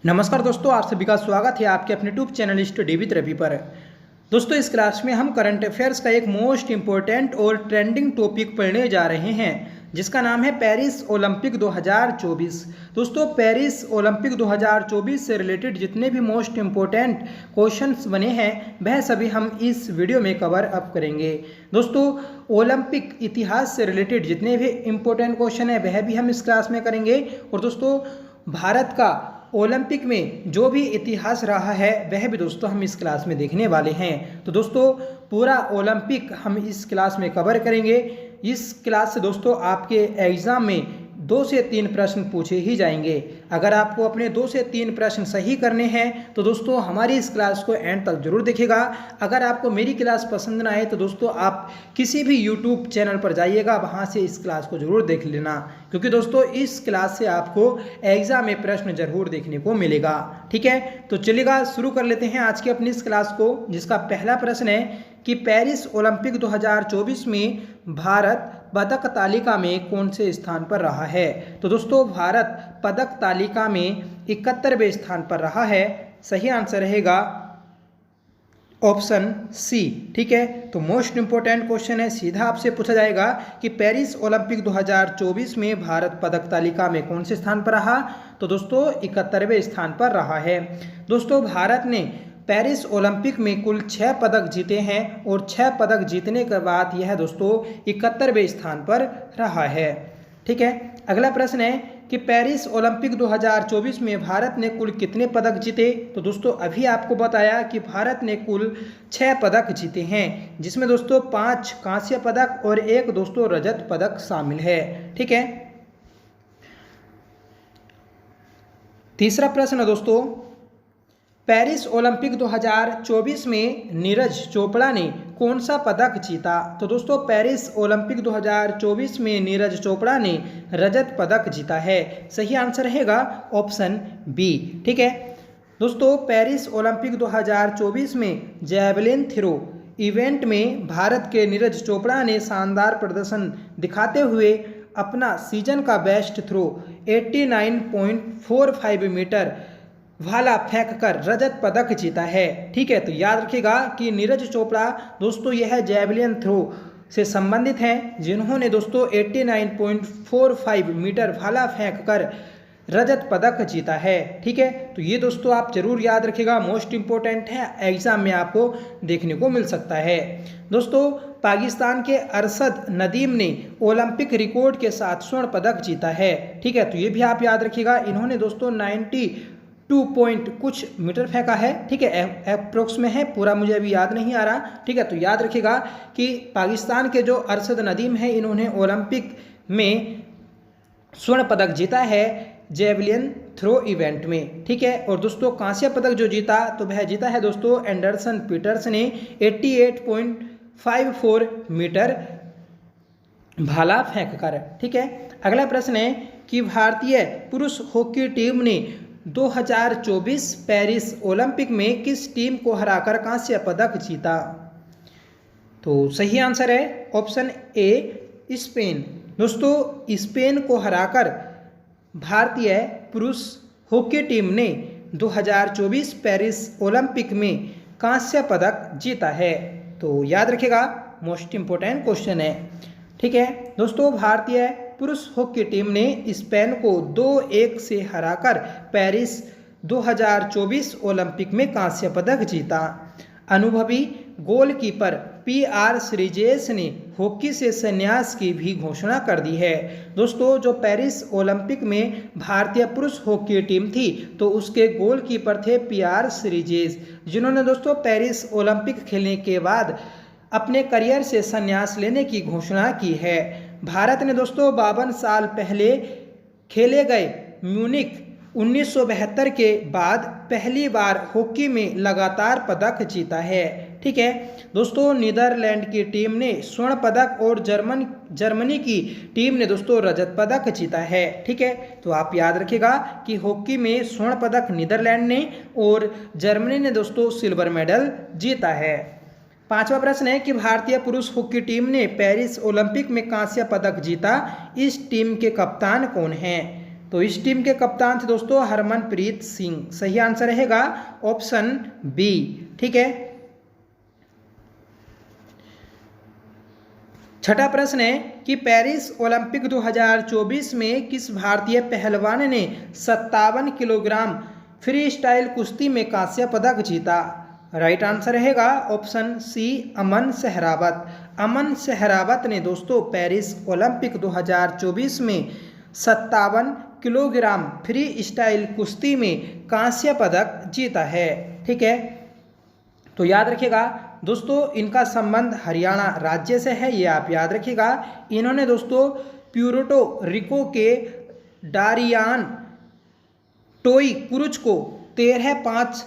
नमस्कार दोस्तों, आप सभी का स्वागत है आपके अपने YouTube channel study with Ravi पर। दोस्तों, इस क्लास में हम करंट अफेयर्स का एक मोस्ट इंपॉर्टेंट और ट्रेंडिंग टॉपिक पढ़ने जा रहे हैं जिसका नाम है पेरिस ओलंपिक 2024। दोस्तों, पेरिस ओलंपिक 2024 से रिलेटेड जितने भी मोस्ट इंपॉर्टेंट क्वेश्चंस बने हैं वह सभी हम इस वीडियो में कवर अप करेंगे। दोस्तों, ओलंपिक इतिहास से रिलेटेड जितने भी इंपॉर्टेंट क्वेश्चन है वह भी हम इस क्लास में करेंगे। और दोस्तों, भारत का ओलंपिक में जो भी इतिहास रहा है वह भी दोस्तों हम इस क्लास में देखने वाले हैं। तो दोस्तों, पूरा ओलंपिक हम इस क्लास में कवर करेंगे। इस क्लास से दोस्तों आपके एग्ज़ाम में 2 से 3 प्रश्न पूछे ही जाएंगे। अगर आपको अपने 2 से 3 प्रश्न सही करने हैं तो दोस्तों हमारी इस क्लास को एंड तक जरूर देखिएगा। अगर आपको मेरी क्लास पसंद ना आए तो दोस्तों आप किसी भी यूट्यूब चैनल पर जाइएगा, वहाँ से इस क्लास को जरूर देख लेना, क्योंकि दोस्तों इस क्लास से आपको एग्जाम में प्रश्न जरूर देखने को मिलेगा। ठीक है, तो चलिएगा शुरू कर लेते हैं आज की अपनी इस क्लास को, जिसका पहला प्रश्न है कि पेरिस ओलंपिक 2024 में भारत पदक तालिका में कौन से स्थान पर रहा है। तो दोस्तों, भारत पदक तालिका में 71वें स्थान पर रहा है। सही आंसर रहेगा ऑप्शन सी। ठीक है, तो मोस्ट इंपोर्टेंट क्वेश्चन है, सीधा आपसे पूछा जाएगा कि पेरिस ओलंपिक 2024 में भारत पदक तालिका में कौन से स्थान पर रहा। तो दोस्तों 71वें स्थान पर रहा है। दोस्तों, भारत ने पेरिस ओलंपिक में कुल 6 पदक जीते हैं और 6 पदक जीतने के बाद यह दोस्तों 71वें स्थान पर रहा है। ठीक है, अगला प्रश्न है कि पेरिस ओलंपिक 2024 में भारत ने कुल कितने पदक जीते। तो दोस्तों अभी आपको बताया कि भारत ने कुल 6 पदक जीते हैं, जिसमें दोस्तों 5 कांस्य पदक और 1 दोस्तों रजत पदक शामिल है। ठीक है, तीसरा प्रश्न है दोस्तों, पेरिस ओलंपिक 2024 में नीरज चोपड़ा ने कौन सा पदक जीता। तो दोस्तों पेरिस ओलंपिक 2024 में नीरज चोपड़ा ने रजत पदक जीता है। सही आंसर रहेगा ऑप्शन बी। ठीक है, दोस्तों पेरिस ओलंपिक 2024 में जैवलिन थ्रो इवेंट में भारत के नीरज चोपड़ा ने शानदार प्रदर्शन दिखाते हुए अपना सीजन का बेस्ट थ्रो 89.45 मीटर भाला फेंक कर रजत पदक जीता है। ठीक है, तो याद रखिएगा कि नीरज चोपड़ा दोस्तों यह जैवलिन थ्रो से संबंधित हैं, जिन्होंने दोस्तों 89.45 मीटर भाला फेंक कर रजत पदक जीता है। ठीक है, तो ये दोस्तों आप जरूर याद रखिएगा, मोस्ट इंपॉर्टेंट है, एग्जाम में आपको देखने को मिल सकता है। दोस्तों, पाकिस्तान के अरशद नदीम ने ओलंपिक रिकॉर्ड के साथ स्वर्ण पदक जीता है। ठीक है, तो ये भी आप याद रखिएगा, इन्होंने दोस्तों 92 पॉइंट कुछ मीटर फेंका है। ठीक है, अप्रोक्स में है, पूरा मुझे अभी याद नहीं आ रहा। ठीक है, तो याद रखिएगा कि पाकिस्तान के जो अरशद नदीम है इन्होंने ओलंपिक में स्वर्ण पदक जीता है जेवलिन थ्रो इवेंट में। ठीक है, और दोस्तों कांस्य पदक जो जीता तो वह जीता है दोस्तों एंडरसन पीटर्स ने 88.54 मीटर भाला फेंक कर। ठीक है, अगला प्रश्न है कि भारतीय पुरुष हॉकी टीम ने 2024 पेरिस ओलंपिक में किस टीम को हराकर कांस्य पदक जीता। तो सही आंसर है ऑप्शन ए स्पेन। दोस्तों स्पेन को हराकर भारतीय पुरुष हॉकी टीम ने 2024 पेरिस ओलंपिक में कांस्य पदक जीता है। तो याद रखिएगा, मोस्ट इंपोर्टेंट क्वेश्चन है। ठीक है, दोस्तों भारतीय पुरुष हॉकी टीम ने स्पेन को 2-1 से हराकर पेरिस 2024 ओलंपिक में कांस्य पदक जीता। अनुभवी गोलकीपर PR श्रीजेश ने हॉकी से संन्यास की भी घोषणा कर दी है। दोस्तों जो पेरिस ओलंपिक में भारतीय पुरुष हॉकी टीम थी तो उसके गोलकीपर थे PR श्रीजेश, जिन्होंने दोस्तों पेरिस ओलंपिक खेलने के बाद अपने करियर से संन्यास लेने की घोषणा की है। भारत ने दोस्तों 52 साल पहले खेले गए म्यूनिक 1972 के बाद पहली बार हॉकी में लगातार पदक जीता है। ठीक है, दोस्तों नीदरलैंड की टीम ने स्वर्ण पदक और जर्मनी की टीम ने दोस्तों रजत पदक जीता है। ठीक है, तो आप याद रखिएगा कि हॉकी में स्वर्ण पदक नीदरलैंड ने और जर्मनी ने दोस्तों सिल्वर मेडल जीता है। पांचवा प्रश्न है कि भारतीय पुरुष हॉकी टीम ने पेरिस ओलंपिक में कांस्य पदक जीता, इस टीम के कप्तान कौन हैं। तो इस टीम के कप्तान थे दोस्तों हरमनप्रीत सिंह। सही आंसर रहेगा ऑप्शन बी। ठीक है, छठा प्रश्न है कि पेरिस ओलंपिक 2024 में किस भारतीय पहलवान ने 57 किलोग्राम फ्री स्टाइल कुश्ती में कांस्य पदक जीता? राइट आंसर रहेगा ऑप्शन सी अमन सहरावत। अमन सहरावत ने दोस्तों पेरिस ओलंपिक 2024 में 57 किलोग्राम फ्री स्टाइल कुश्ती में कांस्य पदक जीता है। ठीक है, तो याद रखिएगा दोस्तों इनका संबंध हरियाणा राज्य से है, ये आप याद रखिएगा। इन्होंने दोस्तों प्यूर्टो रिको के डारियान टोई क्रूज को 13-5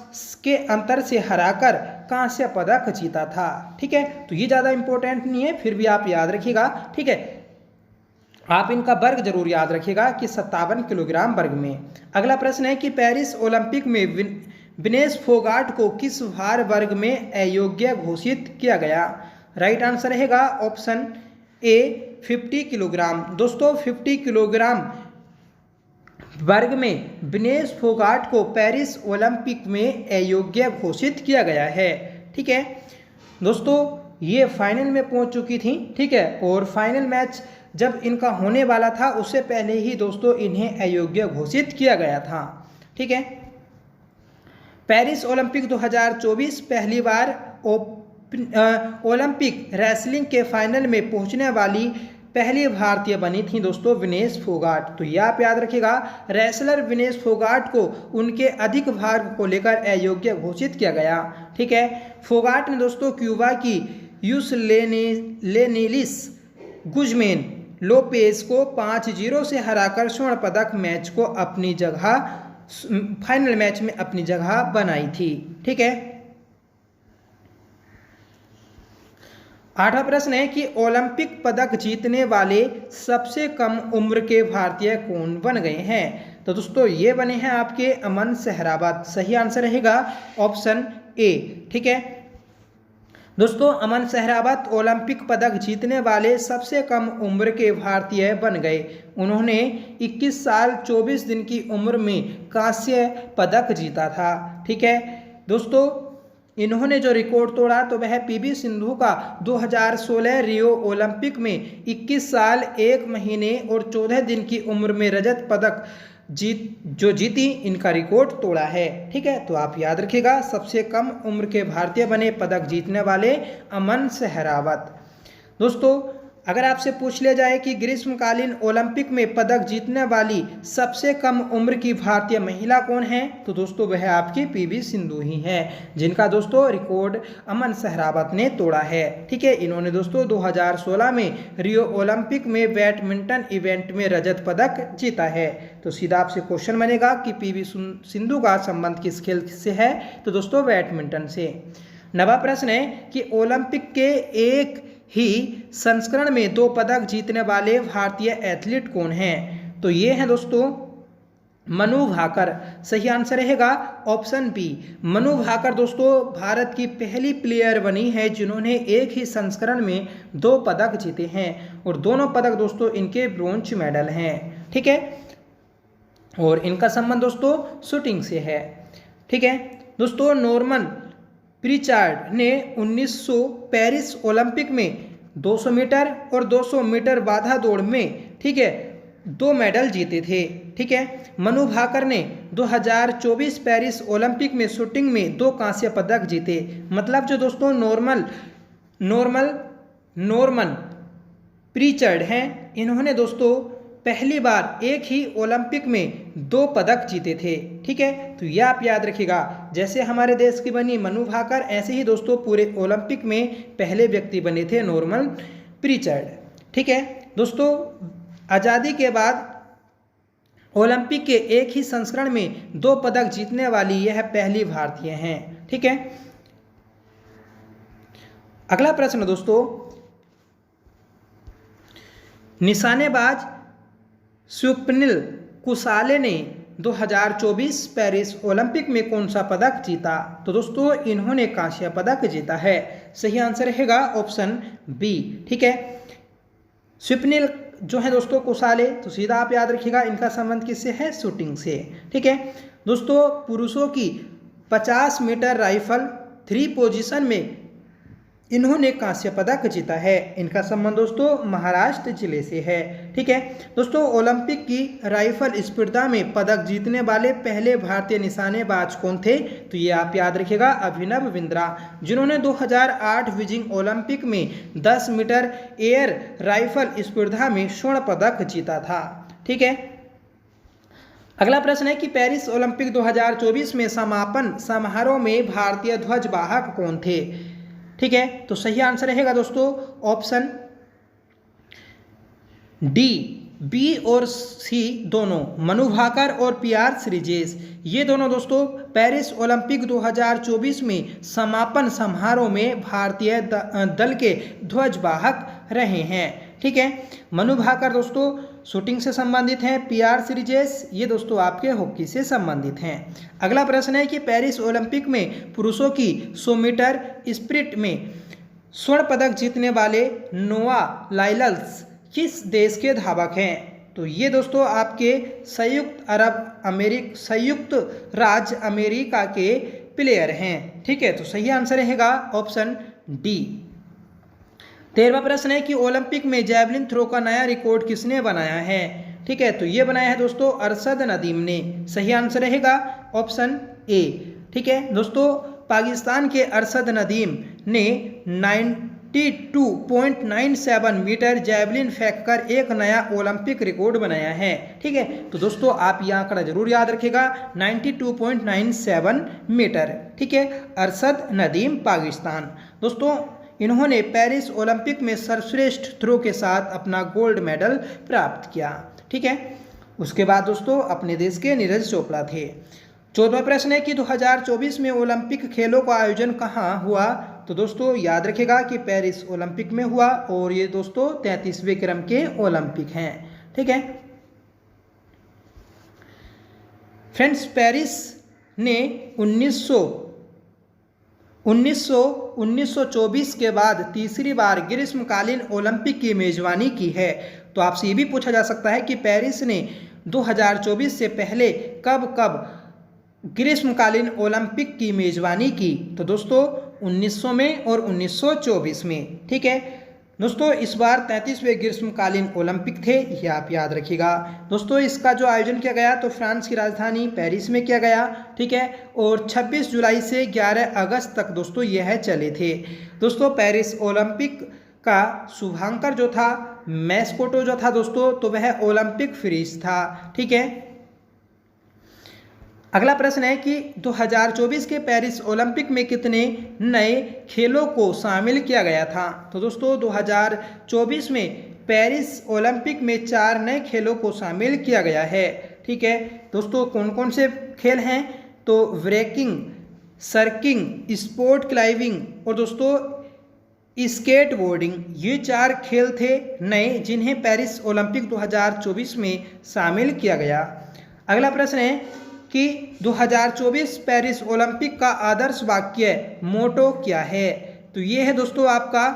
के अंतर से हराकर कांस्य पदक जीता था। ठीक है, तो ये ज़्यादा इंपॉर्टेंट नहीं है, फिर भी आप याद रखिएगा। ठीक है, आप इनका वर्ग जरूर याद रखिएगा कि 57 किलोग्राम वर्ग में। अगला प्रश्न है कि पेरिस ओलंपिक में विनेश फोगाट को किस भार वर्ग में अयोग्य घोषित किया गया? राइट आंसर रहेगा ऑप्शन ए 50 किलोग्राम। दोस्तों 50 किलोग्राम वर्ग में विनेश फोगाट को पेरिस ओलंपिक में अयोग्य घोषित किया गया है। ठीक है दोस्तों, ये फाइनल में पहुंच चुकी थी। ठीक है, और फाइनल मैच जब इनका होने वाला था उससे पहले ही दोस्तों इन्हें अयोग्य घोषित किया गया था। ठीक है, पेरिस ओलंपिक 2024 पहली बार ओलंपिक रेसलिंग के फाइनल में पहुंचने वाली पहली भारतीय बनी थी दोस्तों विनेश फोगाट। तो यह आप याद रखिएगा, रेसलर विनेश फोगाट को उनके अधिक भार को लेकर अयोग्य घोषित किया गया। ठीक है, फोगाट ने दोस्तों क्यूबा की यूसलेनिलिस गुजमेन लोपेज को 5-0 से हराकर स्वर्ण पदक मैच को अपनी जगह फाइनल मैच में अपनी जगह बनाई थी। ठीक है, आठवां प्रश्न है कि ओलंपिक पदक जीतने वाले सबसे कम उम्र के भारतीय कौन बन गए हैं? तो दोस्तों ये बने हैं आपके अमन सहरावत। सही आंसर रहेगा ऑप्शन ए। ठीक है दोस्तों, अमन सहरावत ओलंपिक पदक जीतने वाले सबसे कम उम्र के भारतीय बन गए। उन्होंने 21 साल 24 दिन की उम्र में कांस्य पदक जीता था। ठीक है दोस्तों, इन्होंने जो रिकॉर्ड तोड़ा तो वह पीवी सिंधु का 2016 रियो ओलंपिक में 21 साल 1 महीने और 14 दिन की उम्र में रजत पदक जीती, इनका रिकॉर्ड तोड़ा है। ठीक है, तो आप याद रखिएगा सबसे कम उम्र के भारतीय बने पदक जीतने वाले अमन सहरावत। दोस्तों अगर आपसे पूछ लिया जाए कि ग्रीष्मकालीन ओलंपिक में पदक जीतने वाली सबसे कम उम्र की भारतीय महिला कौन है, तो दोस्तों वह आपकी पीवी सिंधु ही है, जिनका दोस्तों रिकॉर्ड अमन सहरावत ने तोड़ा है। ठीक है, इन्होंने दोस्तों 2016 में रियो ओलंपिक में बैडमिंटन इवेंट में रजत पदक जीता है। तो सीधा आपसे क्वेश्चन बनेगा कि पीवी सिंधु का संबंध किस खेल से है, तो दोस्तों बैडमिंटन से। नवा प्रश्न है कि ओलंपिक के एक ही संस्करण में 2 पदक जीतने वाले भारतीय एथलीट कौन हैं? तो ये हैं दोस्तों मनु भाकर। सही आंसर रहेगा ऑप्शन बी। मनु भाकर दोस्तों भारत की पहली प्लेयर बनी है जिन्होंने एक ही संस्करण में 2 पदक जीते हैं, और दोनों पदक दोस्तों इनके ब्रोंज मेडल हैं। ठीक है, और इनका संबंध दोस्तों शूटिंग से है। ठीक है दोस्तों, नॉर्मन प्रिचार्ड ने 1900 पेरिस ओलंपिक में 200 मीटर और 200 मीटर बाधा दौड़ में, ठीक है, 2 मेडल जीते थे। ठीक है, मनु भाकर ने 2024 पेरिस ओलंपिक में शूटिंग में 2 कांस्य पदक जीते। मतलब जो दोस्तों नॉर्मन प्रिचार्ड हैं, इन्होंने दोस्तों पहली बार एक ही ओलंपिक में 2 पदक जीते थे। ठीक है, तो यह आप याद रखिएगा, जैसे हमारे देश की बनी मनु भाकर, ऐसे ही दोस्तों पूरे ओलंपिक में पहले व्यक्ति बने थे नॉर्मन प्रिचार्ड। ठीक है दोस्तों, आज़ादी के बाद ओलंपिक के एक ही संस्करण में 2 पदक जीतने वाली यह पहली भारतीय हैं। ठीक है, अगला प्रश्न दोस्तों, निशानेबाज स्वप्निल कुसाले ने 2024 पेरिस ओलंपिक में कौन सा पदक जीता? तो दोस्तों इन्होंने कांस्य पदक जीता है। सही आंसर रहेगा ऑप्शन बी। ठीक है, स्वप्निल जो है दोस्तों कुशाले, तो सीधा आप याद रखिएगा इनका संबंध किससे है, शूटिंग से। ठीक है दोस्तों, पुरुषों की 50 मीटर राइफल 3 पोजीशन में इन्होंने कांस्य पदक जीता है। इनका संबंध दोस्तों महाराष्ट्र जिले से है। ठीक है दोस्तों, ओलंपिक की राइफल स्पर्धा में पदक जीतने वाले पहले भारतीय निशानेबाज कौन थे, तो ये आप याद रखिएगा अभिनव बिंद्रा, जिन्होंने 2008 बीजिंग ओलंपिक में 10 मीटर एयर राइफल स्पर्धा में स्वर्ण पदक जीता था। ठीक है, अगला प्रश्न है कि पेरिस ओलंपिक 2024 में समापन समारोह में भारतीय ध्वज वाहक कौन थे। ठीक है, तो सही आंसर रहेगा दोस्तों ऑप्शन डी, बी और सी दोनों, मनु भाकर और पीआर श्रीजेश, ये दोनों दोस्तों पेरिस ओलंपिक 2024 में समापन समारोह में भारतीय दल के ध्वजवाहक रहे हैं। ठीक है, मनु भाकर दोस्तों शूटिंग से संबंधित हैं, पीआर श्रीजेश ये दोस्तों आपके हॉकी से संबंधित हैं। अगला प्रश्न है कि पेरिस ओलंपिक में पुरुषों की 100 मीटर स्प्रिंट में स्वर्ण पदक जीतने वाले नोआ लाइल्स किस देश के धावक हैं, तो ये दोस्तों आपके संयुक्त राज्य अमेरिका के प्लेयर हैं। ठीक है, तो सही आंसर रहेगा ऑप्शन डी। 13वां प्रश्न है कि ओलंपिक में जैवलिन थ्रो का नया रिकॉर्ड किसने बनाया है। ठीक है, तो ये बनाया है दोस्तों अरशद नदीम ने। सही आंसर रहेगा ऑप्शन ए। ठीक है दोस्तों, पाकिस्तान के अरशद नदीम ने 92.97 मीटर जैवलिन फेंककर एक नया ओलंपिक रिकॉर्ड बनाया है। ठीक है, तो दोस्तों आप यह आंकड़ा जरूर याद रखिएगा 92.97 मीटर। ठीक है, अरशद नदीम पाकिस्तान दोस्तों, इन्होंने पेरिस ओलंपिक में सर्वश्रेष्ठ थ्रो के साथ अपना गोल्ड मेडल प्राप्त किया। ठीक है, उसके बाद दोस्तों अपने देश के नीरज चोपड़ा थे। 14वां प्रश्न है कि 2024 में ओलंपिक खेलों का आयोजन कहाँ हुआ, तो दोस्तों याद रखेगा कि पेरिस ओलंपिक में हुआ और ये दोस्तों 33वें क्रम के ओलंपिक हैं। ठीक है फ्रेंड्स, पेरिस ने 1924 के बाद तीसरी बार ग्रीष्मकालीन ओलंपिक की मेजबानी की है। तो आपसे ये भी पूछा जा सकता है कि पेरिस ने 2024 से पहले कब कब ग्रीष्मकालीन ओलंपिक की मेजबानी की, तो दोस्तों 1900 में और 1924 में। ठीक है दोस्तों, इस बार 33वें ग्रीष्मकालीन ओलंपिक थे, ये आप याद रखिएगा। दोस्तों इसका जो आयोजन किया गया तो फ्रांस की राजधानी पेरिस में किया गया। ठीक है, और 26 जुलाई से 11 अगस्त तक दोस्तों यह चले थे। दोस्तों पेरिस ओलंपिक का शुभांकर जो था, मैस्कोटो जो था दोस्तों, तो वह ओलंपिक फ्रीज था। ठीक है, अगला प्रश्न है कि 2024 के पेरिस ओलंपिक में कितने नए खेलों को शामिल किया गया था, तो दोस्तों 2024 में पेरिस ओलंपिक में 4 नए खेलों को शामिल किया गया है। ठीक है दोस्तों, कौन कौन से खेल हैं, तो ब्रेकिंग, सर्किंग, स्पोर्ट क्लाइंबिंग और दोस्तों स्केट बोर्डिंग, ये 4 खेल थे नए जिन्हें पेरिस ओलंपिक 2024 में शामिल किया गया। अगला प्रश्न है कि 2024 पेरिस ओलंपिक का आदर्श वाक्य मोटो क्या है, तो ये है दोस्तों आपका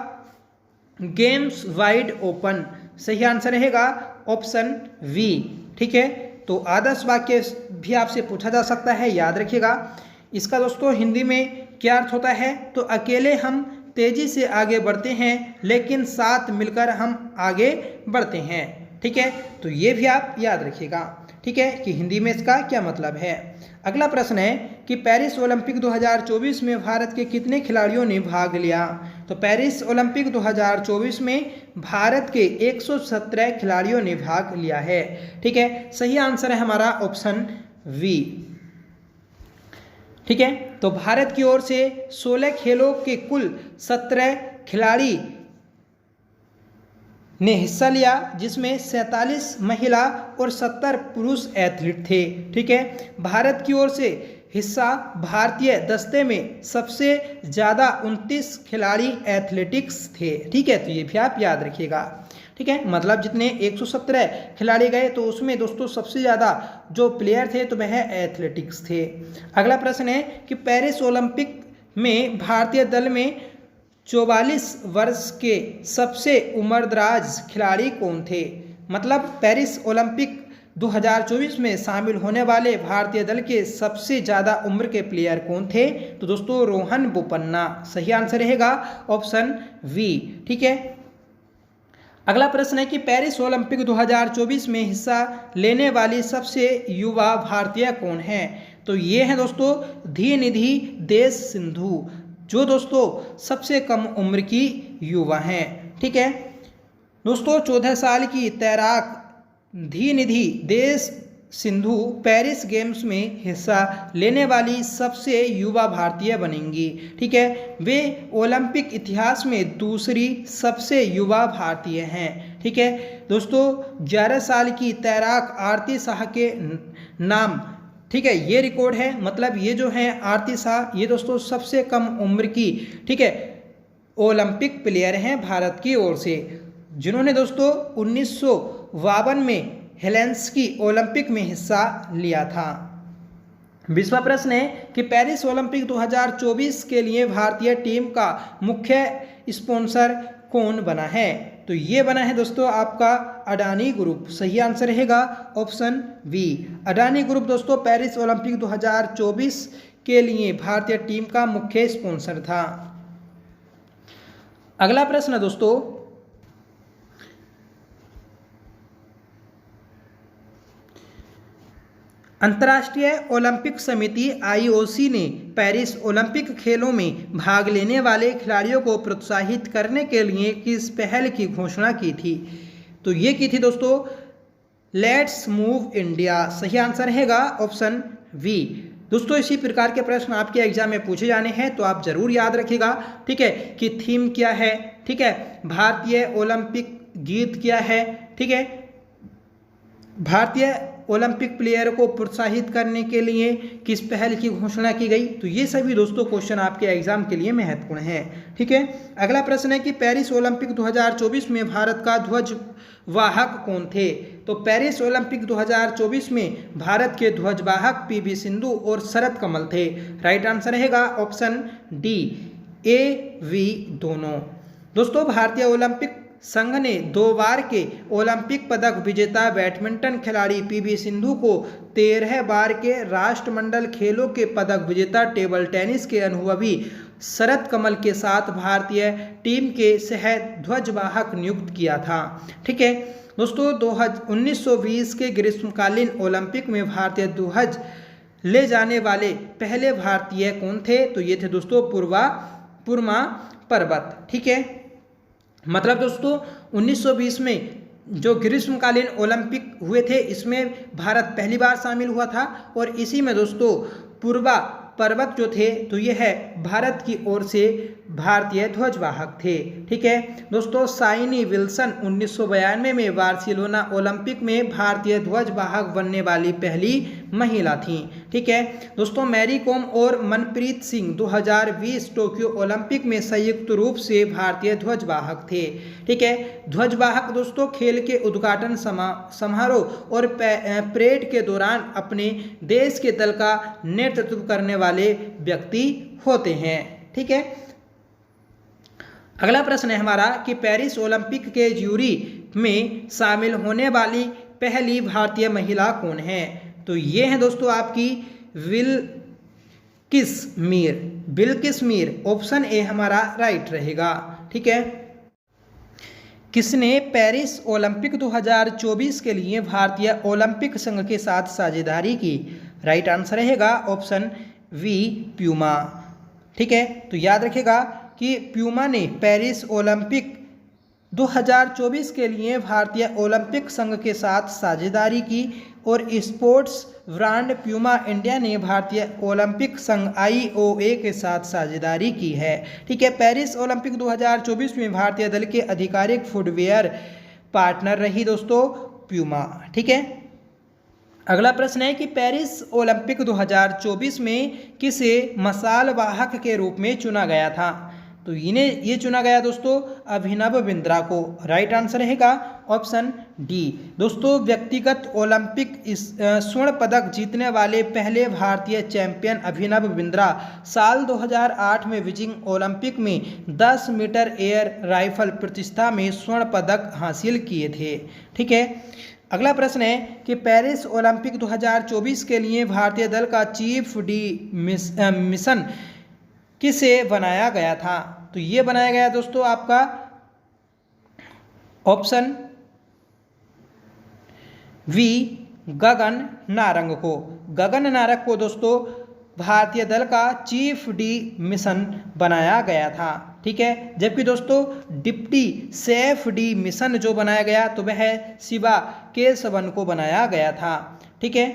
गेम्स वाइड ओपन। सही आंसर रहेगा ऑप्शन वी। ठीक है, तो आदर्श वाक्य भी आपसे पूछा जा सकता है, याद रखिएगा। इसका दोस्तों हिंदी में क्या अर्थ होता है, तो अकेले हम तेजी से आगे बढ़ते हैं लेकिन साथ मिलकर हम आगे बढ़ते हैं। ठीक है, तो ये भी आप याद रखिएगा। ठीक है, कि हिंदी में इसका क्या मतलब है। अगला प्रश्न है कि पेरिस ओलंपिक 2024 में भारत के कितने खिलाड़ियों ने भाग लिया, तो पेरिस ओलंपिक 2024 में भारत के 117 खिलाड़ियों ने भाग लिया है। ठीक है, सही आंसर है हमारा ऑप्शन वी। ठीक है, तो भारत की ओर से 16 खेलों के कुल 17 खिलाड़ी ने हिस्सा लिया, जिसमें 47 महिला और 70 पुरुष एथलीट थे। ठीक है, भारत की ओर से हिस्सा भारतीय दस्ते में सबसे ज़्यादा 29 खिलाड़ी एथलेटिक्स थे। ठीक है, तो ये भी आप याद रखिएगा। ठीक है, मतलब जितने 117 खिलाड़ी गए तो उसमें दोस्तों सबसे ज़्यादा जो प्लेयर थे तो वह एथलेटिक्स थे। अगला प्रश्न है कि पेरिस ओलंपिक में भारतीय दल में 44 वर्ष के सबसे उम्रदराज खिलाड़ी कौन थे, मतलब पेरिस ओलंपिक 2024 में शामिल होने वाले भारतीय दल के सबसे ज़्यादा उम्र के प्लेयर कौन थे? तो दोस्तों रोहन बोपन्ना सही आंसर रहेगा ऑप्शन बी। ठीक है, अगला प्रश्न है कि पेरिस ओलंपिक 2024 में हिस्सा लेने वाली सबसे युवा भारतीय कौन है? तो ये है दोस्तों धीनिधि देश सिंधु, जो दोस्तों सबसे कम उम्र की युवा हैं। ठीक है दोस्तों, 14 साल की तैराक धीनिधि देश सिंधु पेरिस गेम्स में हिस्सा लेने वाली सबसे युवा भारतीय बनेंगी। ठीक है, वे ओलंपिक इतिहास में दूसरी सबसे युवा भारतीय हैं। ठीक है दोस्तों, 11 साल की तैराक आरती शाह के नाम, ठीक है, ये रिकॉर्ड है। मतलब ये जो है आरती शाह, ये दोस्तों सबसे कम उम्र की, ठीक है, ओलंपिक प्लेयर हैं भारत की ओर से, जिन्होंने दोस्तों 1952 में हेलेंस्की ओलंपिक में हिस्सा लिया था। 20वां प्रश्न है कि पेरिस ओलंपिक 2024 के लिए भारतीय टीम का मुख्य स्पॉन्सर कौन बना है? तो ये बना है दोस्तों आपका अडानी ग्रुप। सही आंसर रहेगा ऑप्शन बी। अडानी ग्रुप दोस्तों पेरिस ओलंपिक 2024 के लिए भारतीय टीम का मुख्य स्पॉन्सर था। अगला प्रश्न दोस्तों, अंतर्राष्ट्रीय ओलंपिक समिति IOC ने पेरिस ओलंपिक खेलों में भाग लेने वाले खिलाड़ियों को प्रोत्साहित करने के लिए किस पहल की घोषणा की थी? तो ये की थी दोस्तों लेट्स मूव इंडिया। सही आंसर रहेगा ऑप्शन बी। दोस्तों इसी प्रकार के प्रश्न आपके एग्जाम में पूछे जाने हैं, तो आप जरूर याद रखिएगा। ठीक है, कि थीम क्या है, ठीक है, भारतीय ओलंपिक गीत क्या है, ठीक है, भारतीय ओलंपिक प्लेयर को प्रोत्साहित करने के लिए किस पहल की घोषणा की गई। तो ये सभी दोस्तों क्वेश्चन आपके एग्जाम के लिए महत्वपूर्ण है। ठीक है, अगला प्रश्न है कि पेरिस ओलंपिक 2024 में भारत का ध्वज वाहक कौन थे? तो पेरिस ओलंपिक 2024 में भारत के ध्वजवाहक PV सिंधु और शरत कमल थे। राइट आंसर रहेगा ऑप्शन डी, AV दोनों। दोस्तों भारतीय ओलंपिक संघ ने 2 बार के ओलंपिक पदक विजेता बैडमिंटन खिलाड़ी PV सिंधु को 13 बार के राष्ट्रमंडल खेलों के पदक विजेता टेबल टेनिस के अनुभवी शरत कमल के साथ भारतीय टीम के सह ध्वजवाहक नियुक्त किया था। ठीक है दोस्तों, 1920 के ग्रीष्मकालीन ओलंपिक में भारतीय ध्वज ले जाने वाले पहले भारतीय कौन थे? तो ये थे दोस्तों पुरमा पर्वत। ठीक है, मतलब दोस्तों 1920 में जो ग्रीष्मकालीन ओलंपिक हुए थे, इसमें भारत पहली बार शामिल हुआ था और इसी में दोस्तों पूर्वा पर्वत जो थे, तो ये है भारत की ओर से भारतीय ध्वजवाहक थे। ठीक है दोस्तों, साइनी विल्सन 1992 में बार्सिलोना ओलंपिक में भारतीय ध्वजवाहक बनने वाली पहली महिला थी। ठीक है दोस्तों, मैरी कॉम और मनप्रीत सिंह 2020 टोक्यो ओलंपिक में संयुक्त रूप से भारतीय ध्वजवाहक थे। ठीक है, ध्वजवाहक दोस्तों खेल के उद्घाटन समारोह और परेड के दौरान अपने देश के दल का नेतृत्व करने वाले व्यक्ति होते हैं। ठीक है, अगला प्रश्न है हमारा कि पेरिस ओलंपिक के ज्यूरी में शामिल होने वाली पहली भारतीय महिला कौन है? तो ये है दोस्तों आपकी बिल्किस मीर। ऑप्शन ए हमारा राइट रहेगा। ठीक है, किसने पेरिस ओलंपिक 2024 के लिए भारतीय ओलंपिक संघ के साथ साझेदारी की? राइट आंसर रहेगा ऑप्शन वी, प्यूमा। ठीक है, तो याद रखिएगा कि प्यूमा ने पेरिस ओलंपिक 2024 के लिए भारतीय ओलंपिक संघ के साथ साझेदारी की और स्पोर्ट्स ब्रांड प्यूमा इंडिया ने भारतीय ओलंपिक संघ IOA के साथ साझेदारी की है। ठीक है, पेरिस ओलंपिक 2024 में भारतीय दल के आधिकारिक फुटवेयर पार्टनर रही दोस्तों प्यूमा। ठीक है, अगला प्रश्न है कि पेरिस ओलंपिक 2024 में किसे मशाल वाहक के रूप में चुना गया था? तो इन्हें ये चुना गया दोस्तों अभिनव बिंद्रा को। राइट आंसर रहेगा ऑप्शन डी। दोस्तों व्यक्तिगत ओलंपिक स्वर्ण पदक जीतने वाले पहले भारतीय चैंपियन अभिनव बिंद्रा साल 2008 में बीजिंग ओलंपिक में 10 मीटर एयर राइफल प्रतियोगिता में स्वर्ण पदक हासिल किए थे। ठीक है, अगला प्रश्न है कि पेरिस ओलंपिक 2024 के लिए भारतीय दल का चीफ मिशन किसे बनाया गया था? तो ये बनाया गया दोस्तों आपका ऑप्शन वी गगन नारंग को। गगन नारंग को दोस्तों भारतीय दल का चीफ मिशन बनाया गया था। ठीक है, जबकि दोस्तों डिप्टी सेफ मिशन जो बनाया गया तो वह शिवा केशवन को बनाया गया था। ठीक है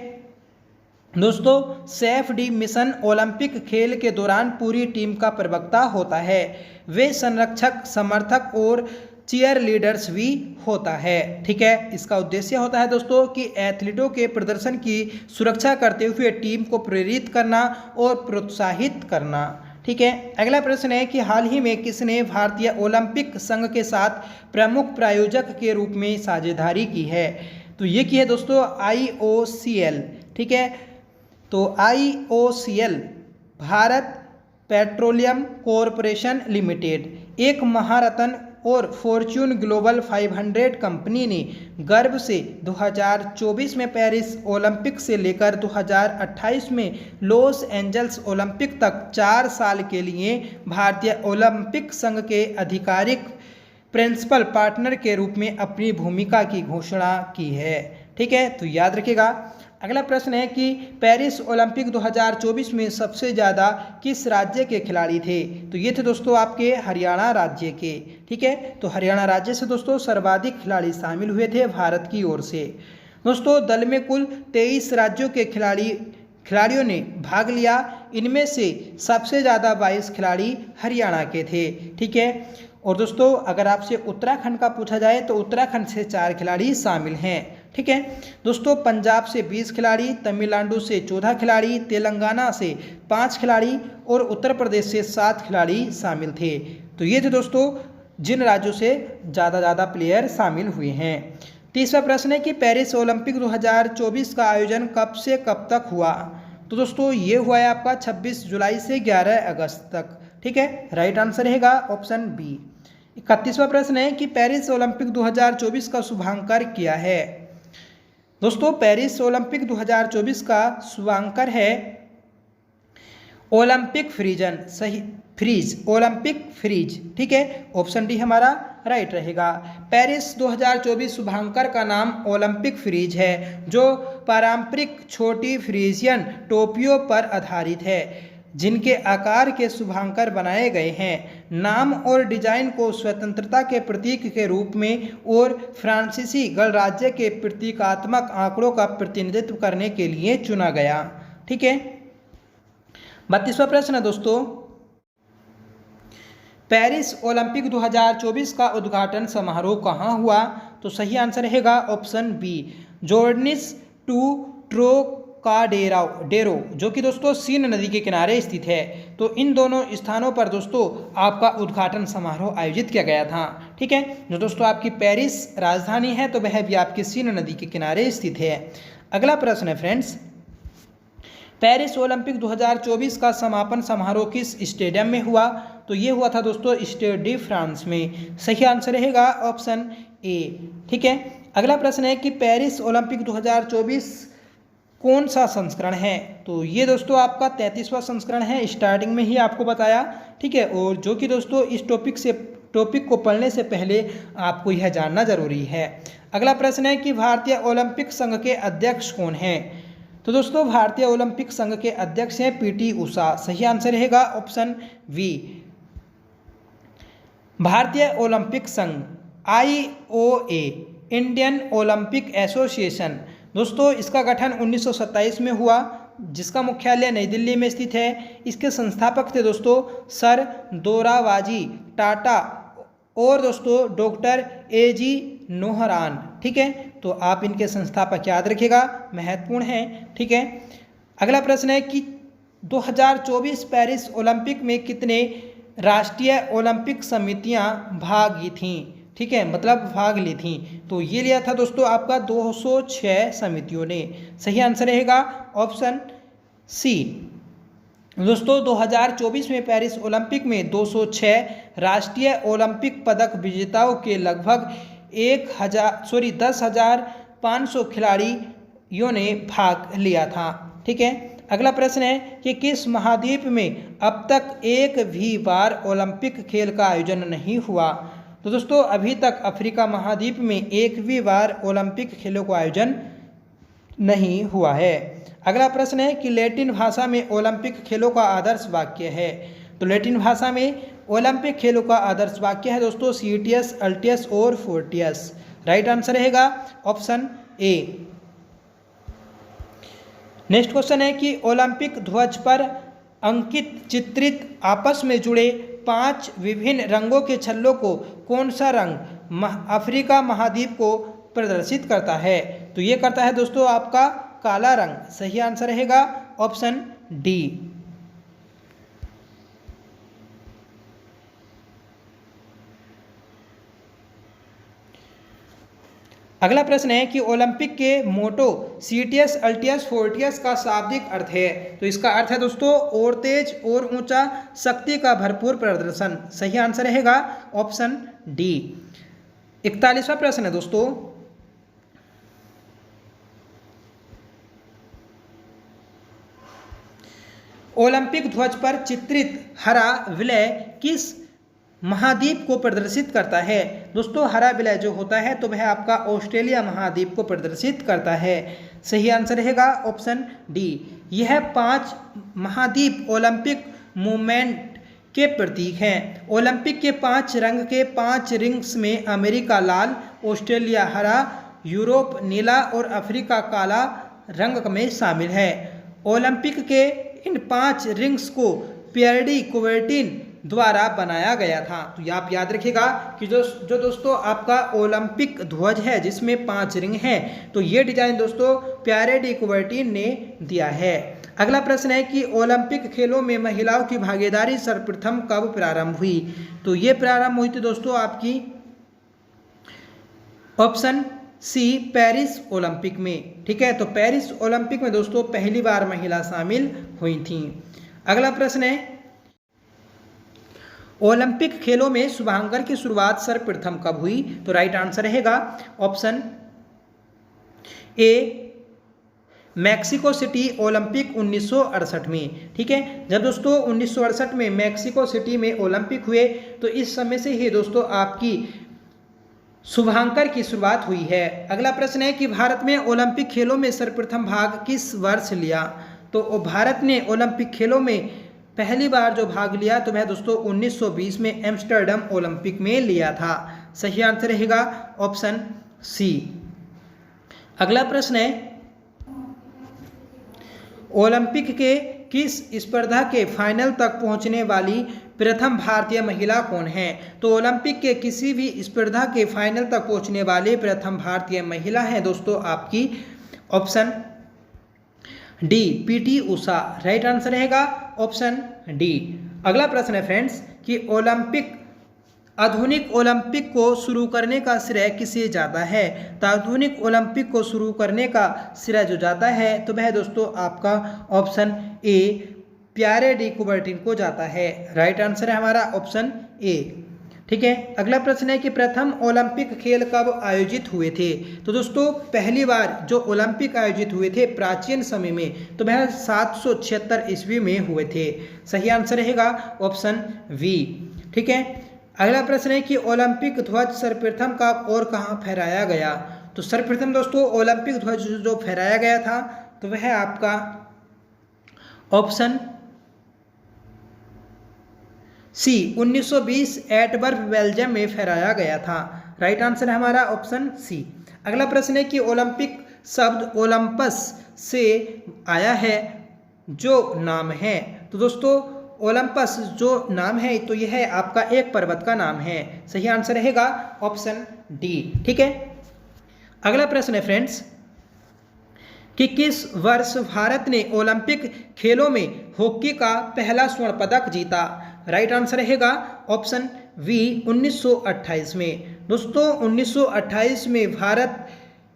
दोस्तों, सेफ मिशन ओलंपिक खेल के दौरान पूरी टीम का प्रवक्ता होता है। वे संरक्षक, समर्थक और चीयर लीडर्स भी होता है। ठीक है, इसका उद्देश्य होता है दोस्तों कि एथलीटों के प्रदर्शन की सुरक्षा करते हुए टीम को प्रेरित करना और प्रोत्साहित करना। ठीक है, अगला प्रश्न है कि हाल ही में किसने भारतीय ओलंपिक संघ के साथ प्रमुख प्रायोजक के रूप में साझेदारी की है? तो ये की है दोस्तों IOCL। ठीक है, तो IOCL Bharat petroleum corporation limited एक महारत्न और फॉर्च्यून ग्लोबल 500 कंपनी ने गर्व से 2024 में पेरिस ओलंपिक से लेकर 2028 में लॉस एंजल्स ओलंपिक तक 4 साल के लिए भारतीय ओलंपिक संघ के आधिकारिक प्रिंसिपल पार्टनर के रूप में अपनी भूमिका की घोषणा की है। ठीक है, तो याद रखिएगा। अगला प्रश्न है कि पेरिस ओलंपिक 2024 में सबसे ज़्यादा किस राज्य के खिलाड़ी थे? तो ये थे दोस्तों आपके हरियाणा राज्य के। ठीक है, तो हरियाणा राज्य से दोस्तों सर्वाधिक खिलाड़ी शामिल हुए थे भारत की ओर से। दोस्तों दल में कुल 23 राज्यों के खिलाड़ियों ने भाग लिया। इनमें से सबसे ज़्यादा 22 खिलाड़ी हरियाणा के थे। ठीक है, और दोस्तों अगर आपसे उत्तराखंड का पूछा जाए तो उत्तराखंड से 4 खिलाड़ी शामिल हैं। ठीक है दोस्तों, पंजाब से 20 खिलाड़ी, तमिलनाडु से 14 खिलाड़ी, तेलंगाना से 5 खिलाड़ी और उत्तर प्रदेश से 7 खिलाड़ी शामिल थे। तो ये थे दोस्तों जिन राज्यों से ज़्यादा प्लेयर शामिल हुए हैं। तीसरा प्रश्न है कि पेरिस ओलंपिक 2024 का आयोजन कब से कब तक हुआ? तो दोस्तों ये हुआ है आपका 26 जुलाई से 11 अगस्त तक। ठीक है, राइट आंसर रहेगा ऑप्शन बी। 31वां प्रश्न है कि पेरिस ओलंपिक 2024 का शुभांकर किया है? दोस्तों पेरिस ओलंपिक 2024 का शुभांकर है ओलंपिक फ्रीजन, सही ओलंपिक फ्रीज। ठीक है, ऑप्शन डी हमारा राइट रहेगा। पेरिस 2024 शुभांकर का नाम ओलंपिक फ्रीज है जो पारंपरिक छोटी फ्रीजियन टोपियों पर आधारित है जिनके आकार के शुभांकर बनाए गए हैं। नाम और डिजाइन को स्वतंत्रता के प्रतीक के रूप में और फ्रांसीसी गणराज्य के प्रतीकात्मक आंकड़ों का प्रतिनिधित्व करने के लिए चुना गया। ठीक है, 32वां प्रश्न है दोस्तों, पेरिस ओलंपिक 2024 का उद्घाटन समारोह कहाँ हुआ? तो सही आंसर रहेगा ऑप्शन बी, जॉर्डनिस टू ट्रोकाडेरो जो कि दोस्तों सीन नदी के किनारे स्थित है। तो इन दोनों स्थानों पर दोस्तों आपका उद्घाटन समारोह आयोजित किया गया था। ठीक है, जो दोस्तों आपकी पेरिस राजधानी है तो वह भी आपकी सीन नदी के किनारे स्थित है। अगला प्रश्न है फ्रेंड्स, पेरिस ओलंपिक 2024 का समापन समारोह किस स्टेडियम में हुआ? तो ये हुआ था दोस्तों स्टेड डी फ्रांस में। सही आंसर रहेगा ऑप्शन ए। ठीक है, अगला प्रश्न है कि पेरिस ओलंपिक 2024 कौन सा संस्करण है? तो ये दोस्तों आपका 33वां संस्करण है, स्टार्टिंग में ही आपको बताया। ठीक है, और जो कि दोस्तों इस टॉपिक को पढ़ने से पहले आपको यह जानना जरूरी है। अगला प्रश्न है कि भारतीय ओलंपिक संघ के अध्यक्ष कौन हैं? तो दोस्तों भारतीय ओलंपिक संघ के अध्यक्ष हैं पीटी उषा। सही आंसर रहेगा ऑप्शन बी। भारतीय ओलंपिक संघ IOA इंडियन ओलंपिक एसोसिएशन दोस्तों इसका गठन 1927 में हुआ जिसका मुख्यालय नई दिल्ली में स्थित है। इसके संस्थापक थे दोस्तों सर दोराबाजी टाटा और दोस्तों डॉक्टर AG नोहरान। ठीक है, तो आप इनके संस्थापक याद रखिएगा, महत्वपूर्ण है। ठीक है, अगला प्रश्न है कि 2024 पेरिस ओलंपिक में कितने राष्ट्रीय ओलंपिक समितियां भाग ली थीं, ठीक है, मतलब भाग ली थी। तो ये लिया था दोस्तों आपका 206 समितियों ने। सही आंसर रहेगा ऑप्शन सी। दोस्तों 2024 में पेरिस ओलंपिक में 206 राष्ट्रीय ओलंपिक पदक विजेताओं के लगभग 10,500 खिलाड़ियों ने भाग लिया था, ठीक है। अगला प्रश्न है कि किस महाद्वीप में अब तक एक भी बार ओलंपिक खेल का आयोजन नहीं हुआ। तो दोस्तों अभी तक अफ्रीका महाद्वीप में एक भी बार ओलंपिक खेलों का आयोजन नहीं हुआ है। अगला प्रश्न है कि लैटिन भाषा में ओलंपिक खेलों का आदर्श वाक्य है। तो लैटिन भाषा में ओलंपिक खेलों का आदर्श वाक्य है दोस्तों सीटियस, अल्टियस और फोर्टियस। राइट आंसर रहेगा ऑप्शन ए। नेक्स्ट क्वेश्चन है कि ओलंपिक ध्वज पर अंकित चित्रित आपस में जुड़े 5 विभिन्न रंगों के छल्लों को कौन सा रंग अफ्रीका महाद्वीप को प्रदर्शित करता है। तो ये करता है दोस्तों आपका काला रंग। सही आंसर रहेगा ऑप्शन डी। अगला प्रश्न है कि ओलंपिक के मोटो सीटियस, अल्टियस, फोर्टियस का शाब्दिक अर्थ है। तो इसका अर्थ है दोस्तों और तेज और ऊंचा, शक्ति का भरपूर प्रदर्शन। सही आंसर रहेगा ऑप्शन डी। 41वां प्रश्न है दोस्तों, ओलंपिक ध्वज पर चित्रित हरा विलय किस महाद्वीप को प्रदर्शित करता है। दोस्तों हरा विलय जो होता है तो वह आपका ऑस्ट्रेलिया महाद्वीप को प्रदर्शित करता है। सही आंसर रहेगा ऑप्शन डी। यह 5 महाद्वीप ओलंपिक मूवमेंट के प्रतीक हैं। ओलंपिक के 5 रंग के 5 रिंग्स में अमेरिका लाल, ऑस्ट्रेलिया हरा, यूरोप नीला और अफ्रीका काला रंग में शामिल है। ओलंपिक के इन 5 रिंग्स को पियर डी कुबर्टिन द्वारा बनाया गया था। तो आप याद रखिएगा कि जो दोस्तों आपका ओलंपिक ध्वज है जिसमें 5 रिंग हैं, तो ये डिजाइन दोस्तों पियर डी कुबर्टिन ने दिया है। अगला प्रश्न है कि ओलंपिक खेलों में महिलाओं की भागीदारी सर्वप्रथम कब प्रारंभ हुई। तो ये प्रारंभ हुई थी दोस्तों आपकी ऑप्शन सी पेरिस ओलंपिक में, ठीक है। तो पेरिस ओलंपिक में दोस्तों पहली बार महिला शामिल हुई थी। अगला प्रश्न है ओलंपिक खेलों में शुभांकर की शुरुआत सर्वप्रथम कब हुई। तो राइट आंसर रहेगा option A Mexico city Olympic 1968 में, ठीक है। जब दोस्तों 1968 में मैक्सिको सिटी में ओलंपिक हुए तो इस समय से ही दोस्तों आपकी शुभांकर की शुरुआत हुई है। अगला प्रश्न है कि भारत में ओलंपिक खेलों में सर्वप्रथम भाग किस वर्ष लिया। तो भारत ने ओलंपिक खेलों में पहली बार जो भाग लिया तो वह दोस्तों 1920 में एम्स्टर्डम ओलंपिक में लिया था। सही आंसर रहेगा ऑप्शन सी। अगला प्रश्न है ओलंपिक के किस स्पर्धा के फाइनल तक पहुंचने वाली प्रथम भारतीय महिला कौन है। तो ओलंपिक के किसी भी स्पर्धा के फाइनल तक पहुंचने वाली प्रथम भारतीय महिला है दोस्तों आपकी option D PT Usha. Right answer रहेगा ऑप्शन डी। अगला प्रश्न है फ्रेंड्स कि आधुनिक ओलंपिक को शुरू करने का श्रेय किसे जाता है। तो आधुनिक ओलंपिक को शुरू करने का श्रेय जो जाता है तो वह दोस्तों आपका option A Pierre de Coubertin को जाता है। राइट आंसर है हमारा ऑप्शन ए, ठीक है। अगला प्रश्न है कि प्रथम ओलंपिक खेल कब आयोजित हुए थे। तो दोस्तों पहली बार जो ओलंपिक आयोजित हुए थे प्राचीन समय में तो वह 776 ईस्वी में हुए थे। सही आंसर रहेगा ऑप्शन वी, ठीक है। अगला प्रश्न है कि ओलंपिक ध्वज सर्वप्रथम कब और कहाँ फहराया गया। तो सर्वप्रथम दोस्तों ओलंपिक ध्वज जो फहराया गया था तो वह आपका ऑप्शन सी 1920 एटवर्प बेल्जियम में फहराया गया था। राइट आंसर है हमारा ऑप्शन सी। अगला प्रश्न है कि ओलंपिक शब्द ओलंपस से आया है जो नाम है। तो दोस्तों ओलंपस जो नाम है तो यह है आपका एक पर्वत का नाम है। सही आंसर रहेगा ऑप्शन डी, ठीक है। अगला प्रश्न है फ्रेंड्स कि किस वर्ष भारत ने ओलंपिक खेलों में हॉकी का पहला स्वर्ण पदक जीता। राइट आंसर रहेगा ऑप्शन बी 1928 में। दोस्तों 1928 में भारत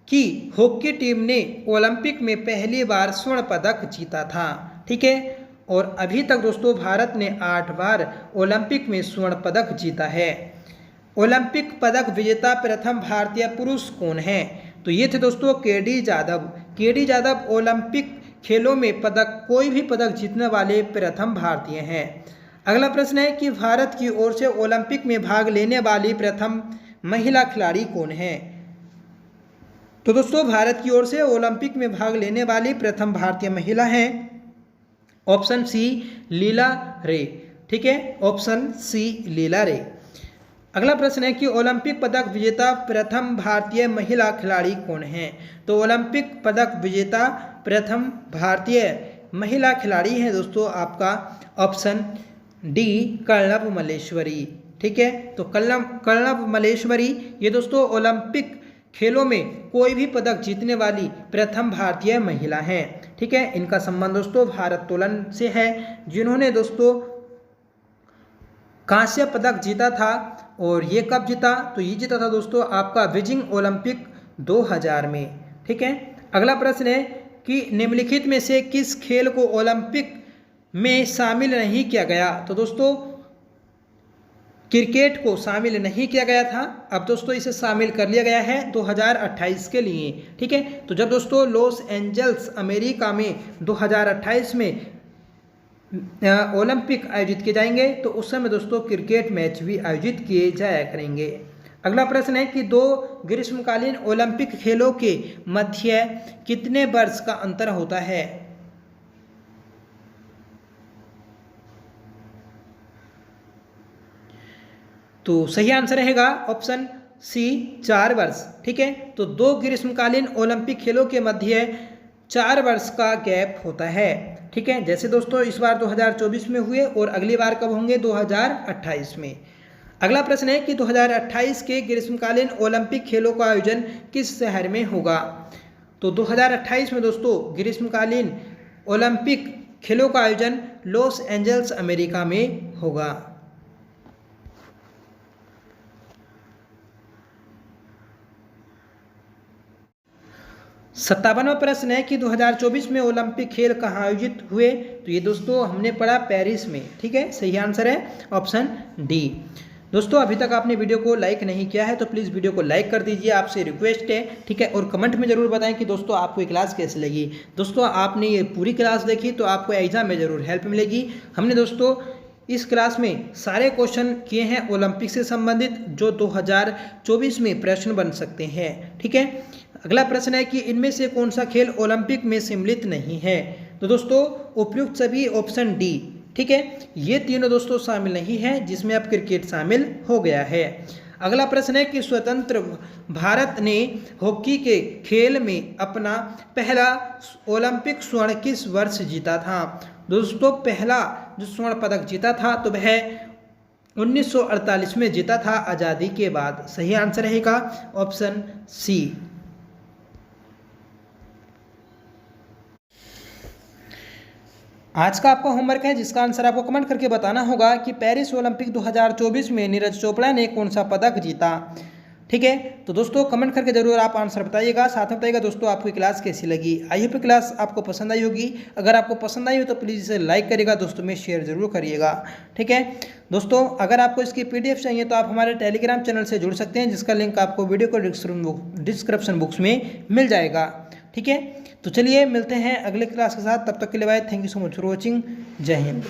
की हॉकी टीम ने ओलंपिक में पहली बार स्वर्ण पदक जीता था। ठीक है, और अभी तक दोस्तों भारत ने 8 बार ओलंपिक में स्वर्ण पदक जीता है। ओलंपिक पदक विजेता प्रथम भारतीय पुरुष कौन है? तो ये थे दोस्तों KD. Yadav. KD. Yadav Olympic खेलों में कोई भी पदक जीतने वाले प्रथम भारतीय हैं। अगला प्रश्न है कि भारत की ओर से ओलंपिक में भाग लेने वाली प्रथम महिला खिलाड़ी कौन है? तो दोस्तों भारत की ओर से ओलंपिक में भाग लेने वाली प्रथम भारतीय महिला हैं ऑप्शन सी लीला रे। ठीक है, ऑप्शन सी लीला रे। अगला प्रश्न है कि ओलंपिक पदक विजेता प्रथम भारतीय महिला खिलाड़ी कौन है? तो ओलंपिक पदक विजेता प्रथम भारतीय महिला खिलाड़ी है दोस्तों आपका ऑप्शन डी कर्णव मल्लेश्वरी। ठीक है, तो कर्णव मल्लेश्वरी ये दोस्तों ओलंपिक खेलों में कोई भी पदक जीतने वाली प्रथम भारतीय महिला हैं। ठीक है, इनका संबंध दोस्तों भारोत्तोलन से है, जिन्होंने दोस्तों कांस्य पदक जीता था। और ये कब जीता? तो ये जीता था दोस्तों आपका बीजिंग ओलंपिक 2000 में। ठीक है, अगला प्रश्न है कि निम्नलिखित में से किस खेल को ओलंपिक में शामिल नहीं किया गया? तो दोस्तों क्रिकेट को शामिल नहीं किया गया था, अब दोस्तों इसे शामिल कर लिया गया है 2028 के लिए। ठीक है, तो जब दोस्तों लॉस एंजल्स अमेरिका में 2028 में ओलंपिक आयोजित किए जाएंगे तो उस समय दोस्तों क्रिकेट मैच भी आयोजित किए जाया करेंगे। अगला प्रश्न है कि 2 ग्रीष्मकालीन ओलंपिक खेलों के मध्य कितने वर्ष का अंतर होता है? तो सही आंसर रहेगा ऑप्शन सी 4 वर्ष। ठीक है, तो 2 ग्रीष्मकालीन ओलंपिक खेलों के मध्य 4 वर्ष का गैप होता है। ठीक है, जैसे दोस्तों इस बार 2024 में हुए और अगली बार कब होंगे? 2028 में। अगला प्रश्न है कि 2028 के ग्रीष्मकालीन ओलंपिक खेलों का आयोजन किस शहर में होगा? तो 2028 में दोस्तों ग्रीष्मकालीन ओलंपिक खेलों का आयोजन लॉस एंजल्स अमेरिका में होगा। 57वां प्रश्न है कि 2024 में ओलंपिक खेल कहाँ आयोजित हुए? तो ये दोस्तों हमने पढ़ा पेरिस में। ठीक है, सही आंसर है ऑप्शन डी। दोस्तों अभी तक आपने वीडियो को लाइक नहीं किया है तो प्लीज़ वीडियो को लाइक कर दीजिए, आपसे रिक्वेस्ट है। ठीक है, और कमेंट में ज़रूर बताएं कि दोस्तों आपको ये क्लास कैसी लगी। दोस्तों आपने ये पूरी क्लास देखी तो आपको एग्जाम में ज़रूर हेल्प मिलेगी। हमने दोस्तों इस क्लास में सारे क्वेश्चन किए हैं ओलंपिक से संबंधित जो 2024 में प्रश्न बन सकते हैं। ठीक है, अगला प्रश्न है कि इनमें से कौन सा खेल ओलंपिक में सम्मिलित नहीं है? तो दोस्तों उपयुक्त सभी ऑप्शन डी। ठीक है, ये तीनों दोस्तों शामिल नहीं है, जिसमें अब क्रिकेट शामिल हो गया है। अगला प्रश्न है कि स्वतंत्र भारत ने हॉकी के खेल में अपना पहला ओलंपिक स्वर्ण किस वर्ष जीता था? दोस्तों पहला जो स्वर्ण पदक जीता था तो वह 1948 में जीता था आज़ादी के बाद। सही आंसर रहेगा ऑप्शन सी। आज का आपका होमवर्क है जिसका आंसर आपको कमेंट करके बताना होगा कि पेरिस ओलंपिक 2024 में नीरज चोपड़ा ने कौन सा पदक जीता। ठीक है, तो दोस्तों कमेंट करके जरूर आप आंसर बताइएगा। साथ में बताइएगा दोस्तों आपको क्लास कैसी लगी। आई होप क्लास आपको पसंद आई होगी। अगर आपको पसंद आई हो तो प्लीज़ इसे लाइक करिएगा, दोस्तों में शेयर जरूर करिएगा। ठीक है दोस्तों, अगर आपको इसकी PDF चाहिए तो आप हमारे टेलीग्राम चैनल से जुड़ सकते हैं, जिसका लिंक आपको वीडियो को डिस्क्रिप्शन बॉक्स में मिल जाएगा। ठीक है, तो चलिए मिलते हैं अगले क्लास के साथ। तब तक के लिए bye. Thank you so much for watching. जय हिंद।